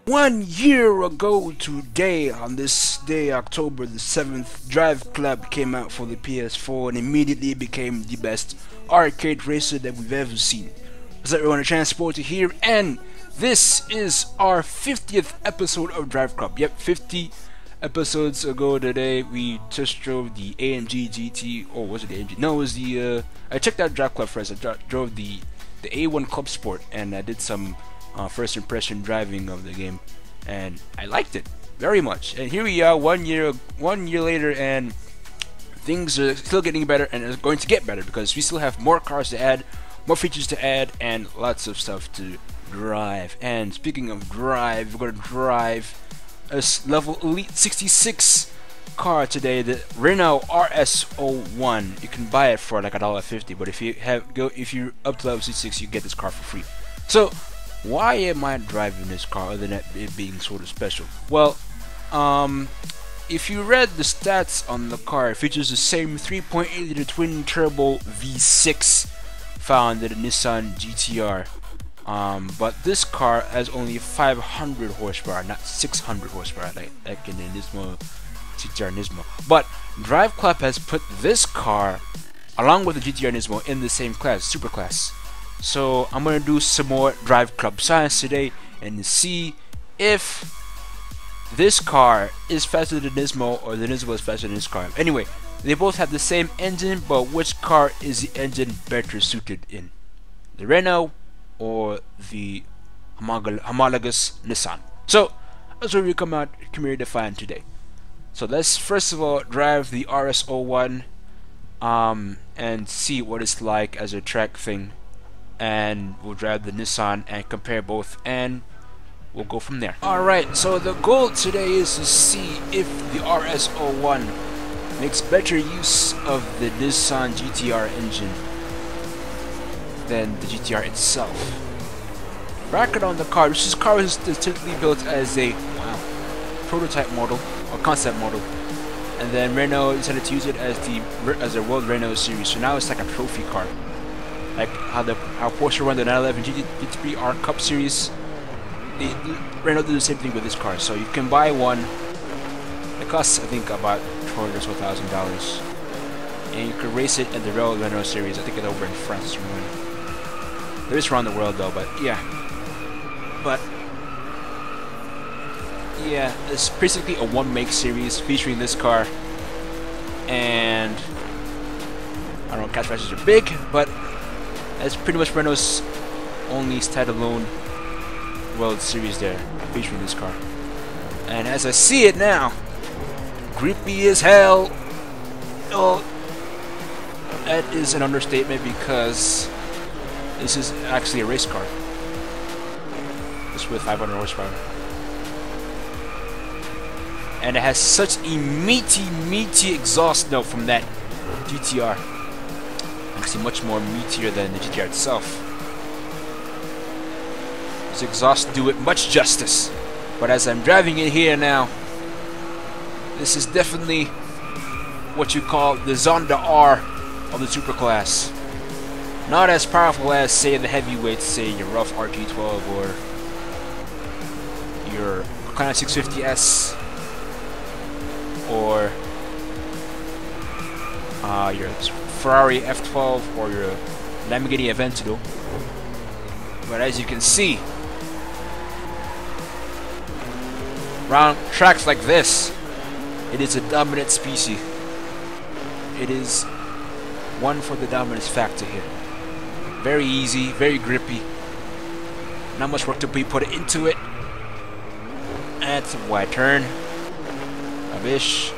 1 year ago today, on this day, October the 7th, Driveclub came out for the PS4 and immediately became the best arcade racer that we've ever seen. What's up everyone, a transporter here, and this is our 50th episode of Driveclub. Yep, 50 episodes ago today, we just drove the AMG GT, or was it the AMG? No, it was the, I checked out Driveclub first. I drove the A1 Club Sport, and I did some first impression driving of the game, and I liked it very much. And here we are, one year later, and things are still getting better, and it's going to get better because we still have more cars to add, more features to add, and lots of stuff to drive. And speaking of drive, we're going to drive a level Elite 66 car today, the Renault R.S. 01. You can buy it for like $1.50, but if you're up to level 66, you get this car for free. So why am I driving this car other than it being sort of special? Well, if you read the stats on the car, it features the same 3.8 liter twin turbo V6 found in the Nissan GT-R. But this car has only 500 horsepower, not 600 horsepower like in the Nismo GT-R NISMO. But Driveclub has put this car along with the GT-R NISMO in the same class, super class. So I'm gonna do some more Driveclub science today and see if this car is faster than Nismo or the Nismo is faster than this car. Anyway, they both have the same engine, but which car is the engine better suited in? The Renault or the homologous Nissan? So that's what we come here to find today. So let's first of all drive the RS01 and see what it's like as a track thing. And we'll drive the Nissan and compare both, and we'll go from there. Alright, so the goal today is to see if the RS01 makes better use of the Nissan GT-R engine than the GT-R itself. Bracket on the car. This car is typically built as a prototype model or concept model, and then Renault decided to use it as a World Renault Series. So now it's like a trophy car. Like how Porsche won the 911 GT3 R Cup Series, Renault did the same thing with this car. So you can buy one. It costs, I think, about $200,000 or so, and you can race it in the Renault Series. I think it's over in France. There is around the world though, but yeah. It's basically a one-make series featuring this car, and I don't know, cash prices are big, but that's pretty much Renault's only standalone World Series there, featuring this car. And as I see it now, grippy as hell. Oh, that is an understatement because this is actually a race car. It's with 500 horsepower. And it has such a meaty exhaust note from that GT-R. Actually much more meatier than the GT-R itself. These exhausts do it much justice. But as I'm driving it here now, this is definitely what you call the Zonda R of the superclass. Not as powerful as, say, the heavyweights, say your rough RG12 or your kind of 650S or your Ferrari F12 or your Lamborghini Aventador. But as you can see, around tracks like this, it is a dominant species. It is one for the dominance factor here. Very easy, very grippy. Not much work to be put into it. That's a wide turn. Rubbish.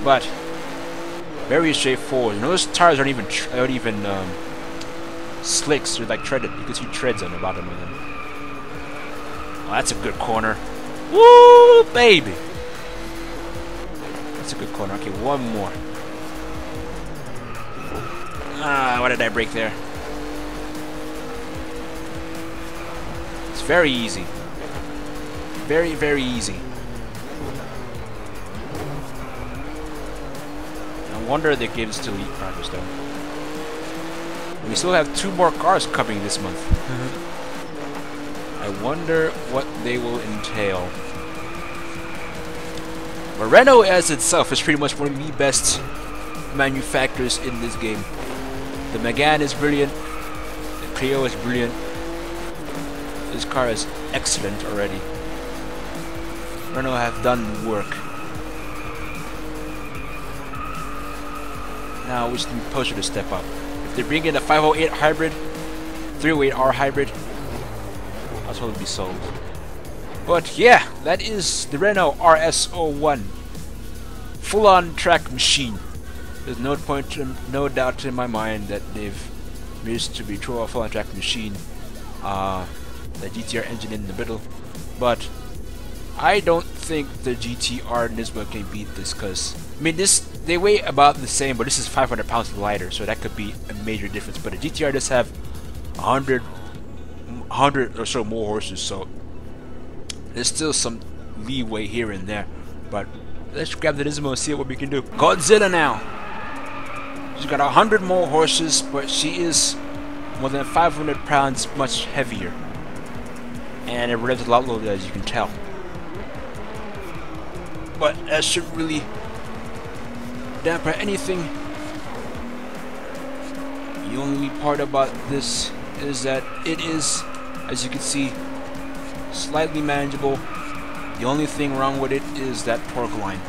But very straightforward. You know, those tires aren't even slicks. They're like treaded. You can see treads on the bottom of them. Oh, that's a good corner. Woo, baby! That's a good corner. Okay, one more. Why did I brake there? It's very easy. Very, very easy. No wonder they gave us to Elite Drivers though. We still have 2 more cars coming this month. I wonder what they will entail. But Renault as itself is pretty much one of the best manufacturers in this game. The Megane is brilliant. The Clio is brilliant. This car is excellent already. Renault have done the work. Now we just need Porsche to step up. If they bring in a 508 hybrid, 308R hybrid, I'll totally be sold. But yeah, that is the Renault R.S. 01. Full-on track machine. There's no doubt in my mind that they've managed to be a full-on track machine. The GT-R engine in the middle, but I don't think the GT-R NISMO can beat this, because I mean they weigh about the same, but this is 500 pounds lighter, so that could be a major difference. But the GT-R does have 100 or so more horses, so there's still some leeway here and there. But let's grab the NISMO and see what we can do. Godzilla now. She's got 100 more horses, but she is more than 500 pounds much heavier. And it revs a lot lower, as you can tell. But that should really dampen anything. The only part about this is that it is, as you can see, slightly manageable. The only thing wrong with it is that torque line.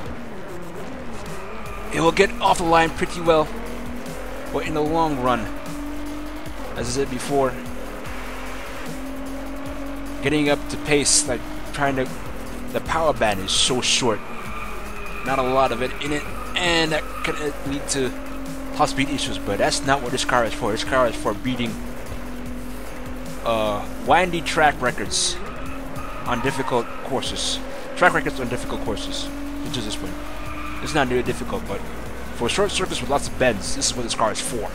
It will get off the line pretty well, but in the long run, as I said before, getting up to pace, like the power band is so short, not a lot of it in it, and that can lead to top speed issues. But that's not what this car is for. This car is for beating windy track records on difficult courses. Track records on difficult courses, which is this one. It's not really difficult, but for short circuits with lots of bends, this is what this car is for.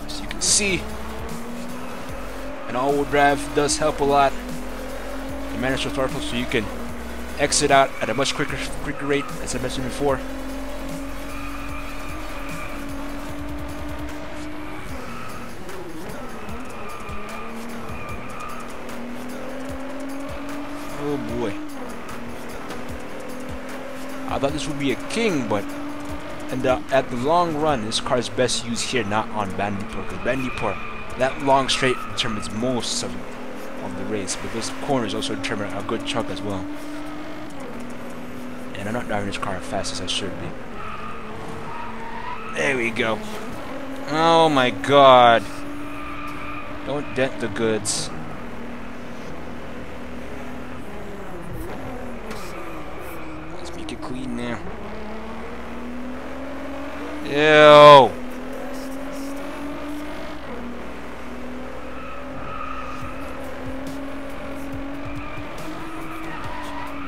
As you can see, an all-wheel drive does help a lot. You manage your throttle so you can exit out at a much quicker rate, as I mentioned before. Oh boy. I thought this would be a king, but at the long run, this car is best used here, not on Bandipur, because Bandipur, that long straight determines most of the race, but those corners also determine a good chunk as well. And I'm not driving this car as fast as I should be. There we go. Oh my god. Don't dent the goods. Let's make it clean now. Ew.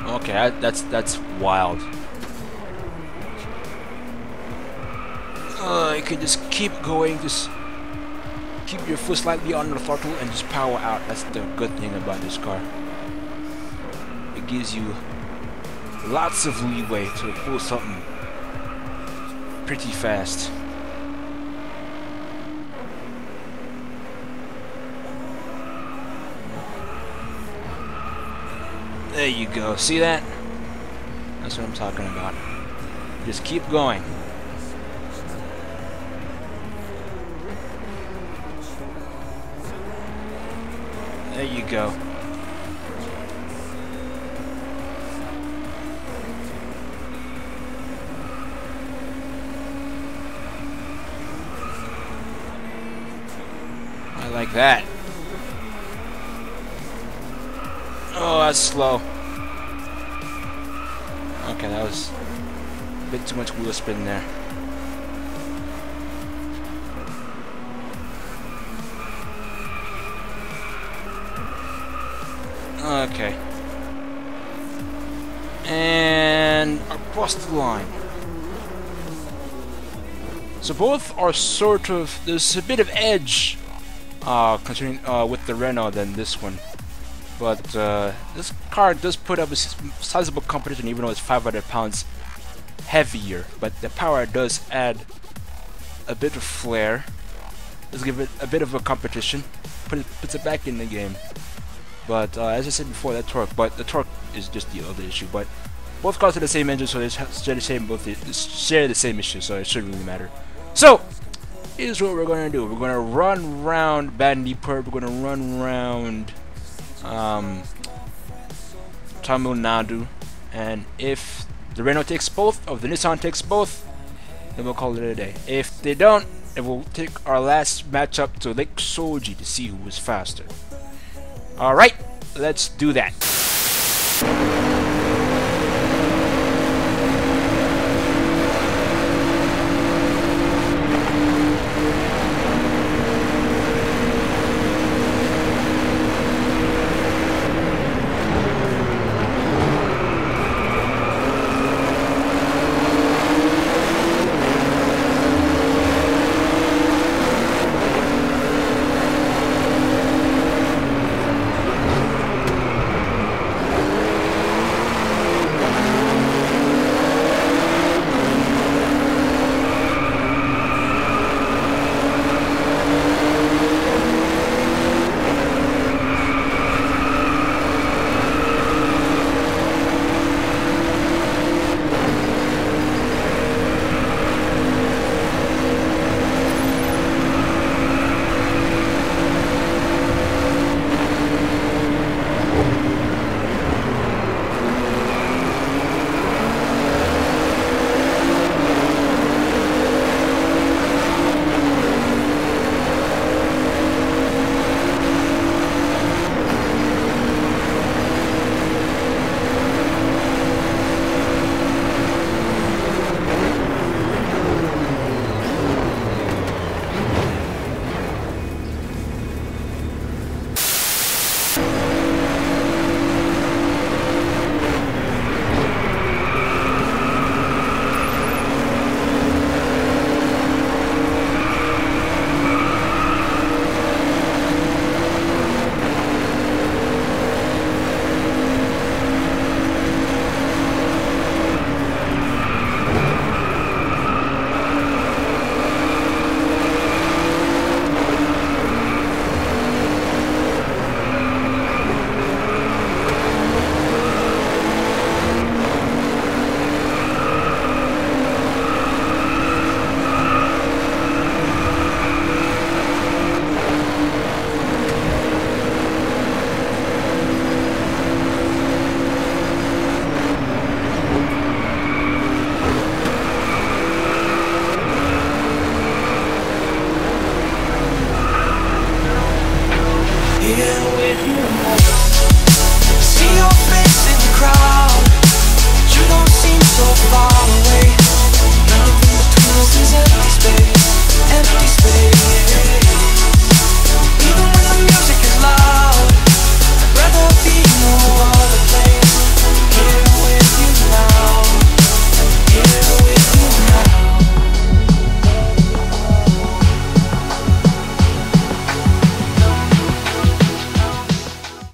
Okay, that's wild. You can just keep going, just keep your foot slightly on the throttle and just power out. That's the good thing about this car. It gives you lots of leeway to pull something pretty fast. There you go. See that? That's what I'm talking about. Just keep going. There you go. I like that. Oh, that's slow. Okay, that was a bit too much wheel spin there. Okay. And across the line. So both are sort of, there's a bit of edge considering with the Renault than this one. But this car does put up a sizable competition, even though it's 500 pounds heavier. But the power does add a bit of flair. let's give it a bit of a competition. Puts it back in the game. But as I said before, that torque. But the torque is just the other issue. But both cars are the same engine, so they share the same issue. So it shouldn't really matter. So here's what we're gonna do. We're gonna run around Bandipur. We're gonna run around Tamil Nadu, and if the Renault takes both, or the Nissan takes both, then we'll call it a day. If they don't, then we'll take our last matchup to Lake Soji to see who was faster. Alright, let's do that.